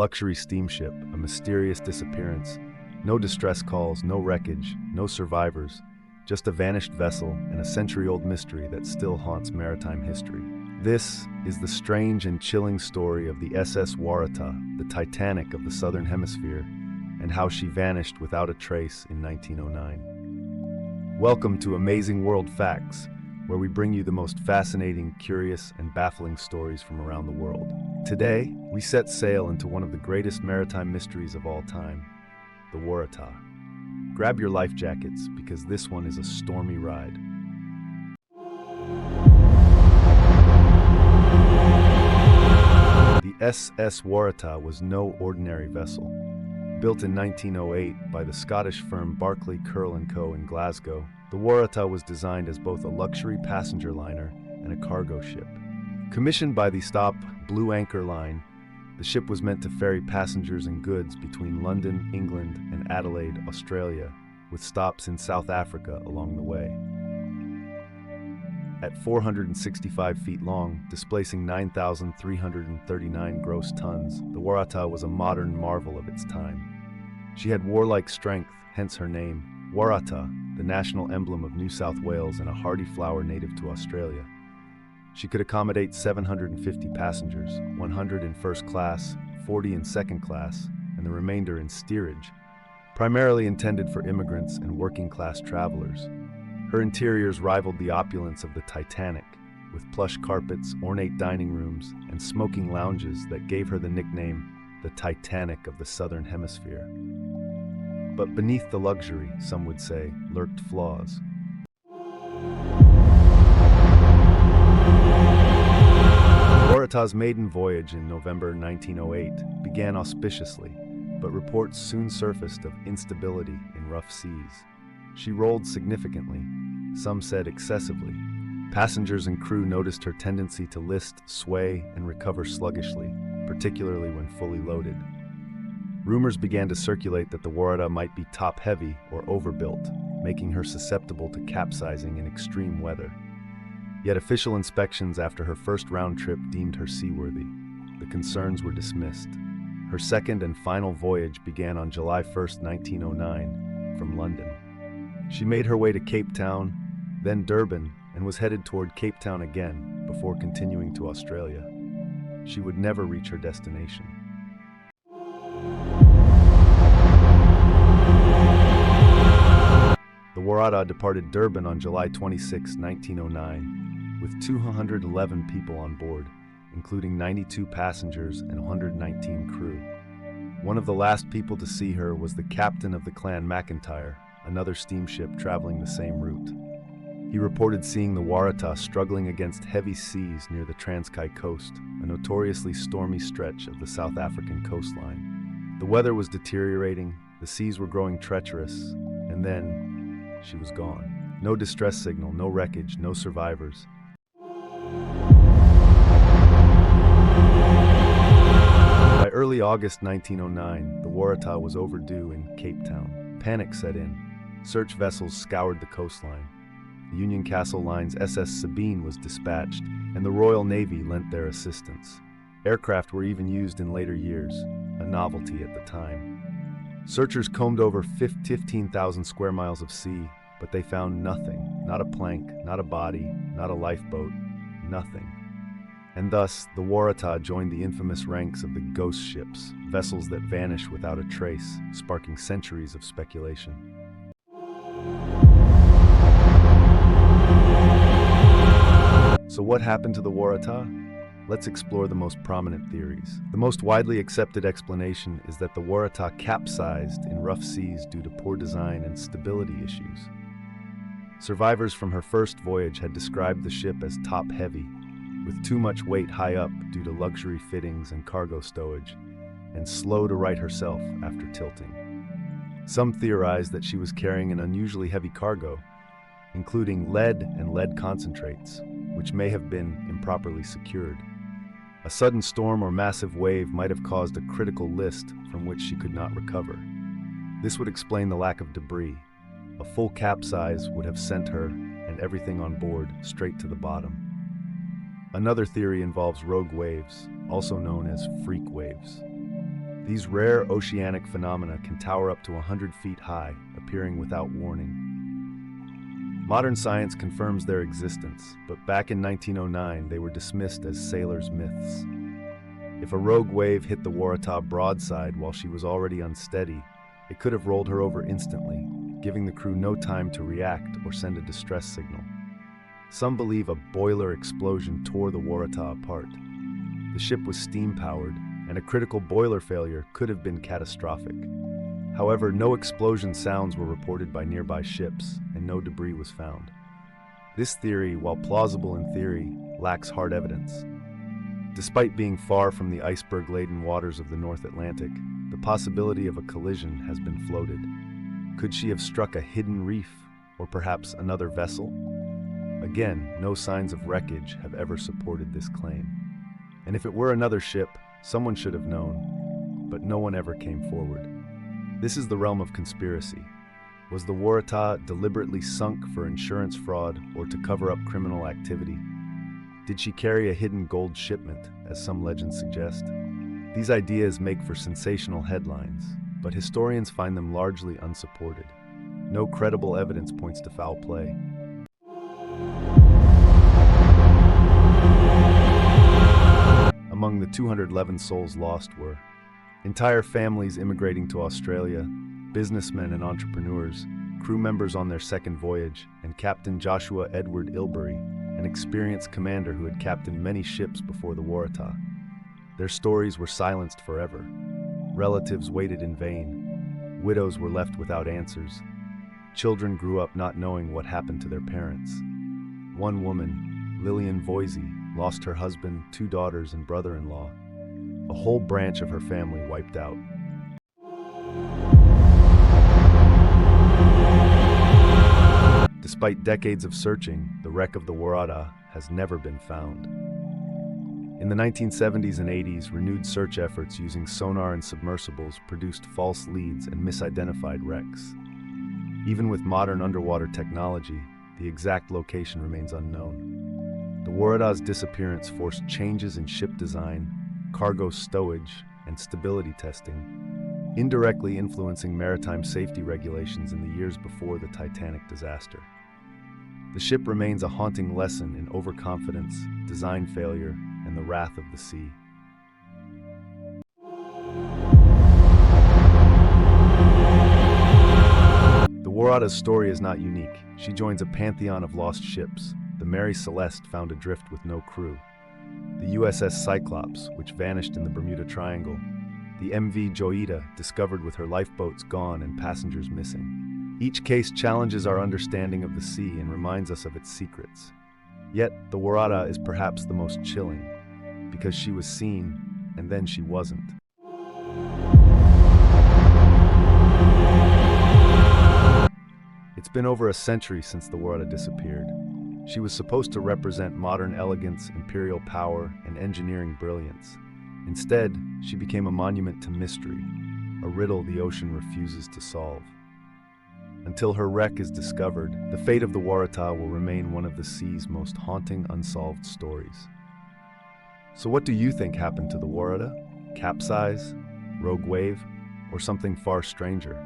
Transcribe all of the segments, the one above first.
luxury steamship, a mysterious disappearance. No distress calls, no wreckage, no survivors, just a vanished vessel and a century-old mystery that still haunts maritime history. This is the strange and chilling story of the SS Waratah, the Titanic of the Southern Hemisphere, and how she vanished without a trace in 1909. Welcome to Amazing World Facts, where we bring you the most fascinating, curious, and baffling stories from around the world. Today, we set sail into one of the greatest maritime mysteries of all time, the Waratah. Grab your life jackets, because this one is a stormy ride. The SS Waratah was no ordinary vessel. Built in 1908 by the Scottish firm Barclay Curle & Co. in Glasgow, the Waratah was designed as both a luxury passenger liner and a cargo ship. Commissioned by the Stop Blue Anchor Line, the ship was meant to ferry passengers and goods between London, England, and Adelaide, Australia, with stops in South Africa along the way. At 465 feet long, displacing 9,339 gross tons, the Waratah was a modern marvel of its time. She had warlike strength, hence her name, Waratah, the national emblem of New South Wales and a hardy flower native to Australia. She could accommodate 750 passengers, 100 in first class, 40 in second class, and the remainder in steerage, primarily intended for immigrants and working-class travelers. Her interiors rivaled the opulence of the Titanic, with plush carpets, ornate dining rooms, and smoking lounges that gave her the nickname, the Titanic of the Southern Hemisphere. But beneath the luxury, some would say, lurked flaws. Waratah's maiden voyage in November 1908 began auspiciously, but reports soon surfaced of instability in rough seas. She rolled significantly, some said excessively. Passengers and crew noticed her tendency to list, sway, and recover sluggishly, particularly when fully loaded. Rumors began to circulate that the Waratah might be top-heavy or overbuilt, making her susceptible to capsizing in extreme weather. Yet official inspections after her first round trip deemed her seaworthy. The concerns were dismissed. Her second and final voyage began on July 1, 1909, from London. She made her way to Cape Town, then Durban, and was headed toward Cape Town again before continuing to Australia. She would never reach her destination. The Waratah departed Durban on July 26, 1909, with 211 people on board, including 92 passengers and 119 crew. One of the last people to see her was the captain of the Clan McIntyre, another steamship traveling the same route. He reported seeing the Waratah struggling against heavy seas near the Transkei coast, a notoriously stormy stretch of the South African coastline. The weather was deteriorating, the seas were growing treacherous, and then she was gone. No distress signal, no wreckage, no survivors. By early August 1909, the Waratah was overdue in Cape Town. Panic set in. Search vessels scoured the coastline. The Union Castle Line's SS Sabine was dispatched, and the Royal Navy lent their assistance. Aircraft were even used in later years, a novelty at the time. Searchers combed over 15,000 square miles of sea, but they found nothing. Not a plank, not a body, not a lifeboat, nothing. And thus, the Waratah joined the infamous ranks of the ghost ships, vessels that vanish without a trace, sparking centuries of speculation. So what happened to the Waratah? Let's explore the most prominent theories. The most widely accepted explanation is that the Waratah capsized in rough seas due to poor design and stability issues. Survivors from her first voyage had described the ship as top-heavy, with too much weight high up due to luxury fittings and cargo stowage, and slow to right herself after tilting. Some theorized that she was carrying an unusually heavy cargo, including lead and lead concentrates, which may have been improperly secured. A sudden storm or massive wave might have caused a critical list from which she could not recover. This would explain the lack of debris. A full capsize would have sent her and everything on board straight to the bottom. Another theory involves rogue waves, also known as freak waves. These rare oceanic phenomena can tower up to 100 feet high, appearing without warning. Modern science confirms their existence, but back in 1909 they were dismissed as sailors' myths. If a rogue wave hit the Waratah broadside while she was already unsteady, it could have rolled her over instantly, giving the crew no time to react or send a distress signal. Some believe a boiler explosion tore the Waratah apart. The ship was steam-powered, and a critical boiler failure could have been catastrophic. However, no explosion sounds were reported by nearby ships, and no debris was found. This theory, while plausible in theory, lacks hard evidence. Despite being far from the iceberg-laden waters of the North Atlantic, the possibility of a collision has been floated. Could she have struck a hidden reef, or perhaps another vessel? Again, no signs of wreckage have ever supported this claim. And if it were another ship, someone should have known, but no one ever came forward. This is the realm of conspiracy. Was the Waratah deliberately sunk for insurance fraud or to cover up criminal activity? Did she carry a hidden gold shipment, as some legends suggest? These ideas make for sensational headlines, but historians find them largely unsupported. No credible evidence points to foul play. Among the 211 souls lost were entire families immigrating to Australia, businessmen and entrepreneurs, crew members on their second voyage, and Captain Joshua Edward Ilbery, an experienced commander who had captained many ships before the Waratah. Their stories were silenced forever. Relatives waited in vain. Widows were left without answers. Children grew up not knowing what happened to their parents. One woman, Lillian Voisey, lost her husband, 2 daughters, and brother-in-law. A whole branch of her family wiped out. Despite decades of searching, the wreck of the Waratah has never been found. In the 1970s and 80s, renewed search efforts using sonar and submersibles produced false leads and misidentified wrecks. Even with modern underwater technology, the exact location remains unknown. The Waratah's disappearance forced changes in ship design, cargo stowage, and stability testing, indirectly influencing maritime safety regulations in the years before the Titanic disaster. The ship remains a haunting lesson in overconfidence, design failure, and the wrath of the sea. The Waratah's story is not unique. She joins a pantheon of lost ships. The Mary Celeste found adrift with no crew. The USS Cyclops, which vanished in the Bermuda Triangle. The MV Joita, discovered with her lifeboats gone and passengers missing. Each case challenges our understanding of the sea and reminds us of its secrets. Yet, the Waratah is perhaps the most chilling, because she was seen, and then she wasn't. It's been over a century since the Waratah disappeared. She was supposed to represent modern elegance, imperial power, and engineering brilliance. Instead, she became a monument to mystery, a riddle the ocean refuses to solve. Until her wreck is discovered, the fate of the Waratah will remain one of the sea's most haunting unsolved stories. So what do you think happened to the Waratah? Capsize? Rogue wave? Or something far stranger?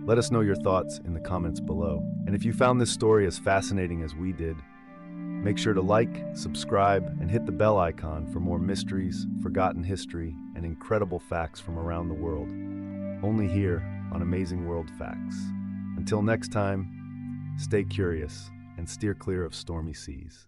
Let us know your thoughts in the comments below. And if you found this story as fascinating as we did, make sure to like, subscribe, and hit the bell icon for more mysteries, forgotten history, and incredible facts from around the world. Only here on Amazing World Facts. Until next time, stay curious and steer clear of stormy seas.